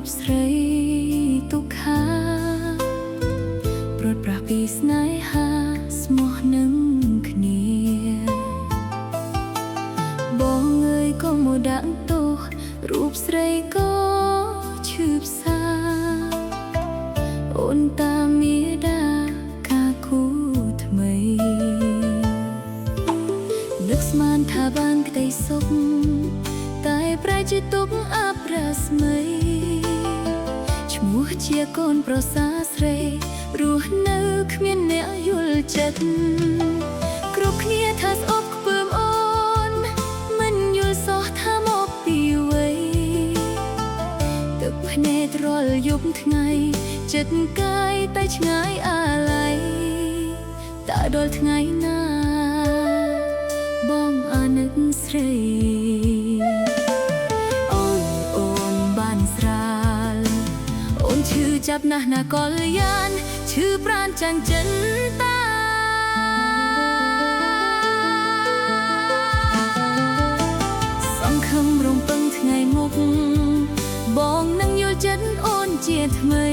ปស្រីទុក្ខាប្រត់ប្រាស់ពីស្នេហាស្មោះនឹងគ្នាបងអើយក៏មកដាក់ទោសរូបស្រីក៏ឈឺផ្សាអូនតាមាតាការគូថ្មីនឹកស្មានថាបានក្តីសុខតែប្រែជាទុកអាប់រស្មីឈ្មោះជាកូនប្រសាស្រីរស់នៅគ្មានអ្នកយល់ចិត្តគ្រប់គ្នាថាស្អប់ខ្ពើមអូនមិនយល់សោះថាមកពីវ័យទឹកភ្នែករាល់យប់ថ្ងៃចិត្តកាយតែឆ្ងាយអាឡ័យតើដល់ថ្ងៃណាបងអាណិតស្រីអូនបានស្រាលអូនឈឺចាប់ណាស់ណាកលយានឈឺប្រាណចាញ់ចិនតាសង្ឃឹមរំពឹងថ្ងៃមុខបងនឹងយល់ចិត្តអូនជាថ្មី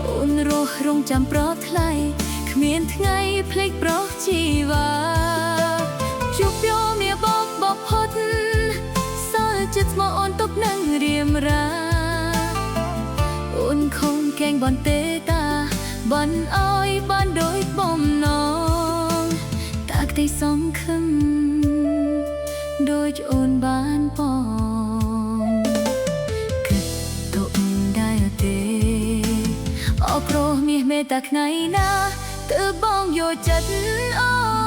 អូនរស់រងចាំប្រថ្លៃគ្មានថ្ងៃភ្លេចប្រុសជីវ៉ាជួបយោមាបោកបផុតសល់ចិត្តស្មោះអូនទុកនឹងរៀមរាអូនខំកែងបនទេតាបនអើយបានដូចបំណងតាក្តីសង្ឃឹមដូចអូនបានបងគិតទុកដែរទេអរព្រោះមាសមេតាថ្ងៃណាទើបបងយកចិត្តអូ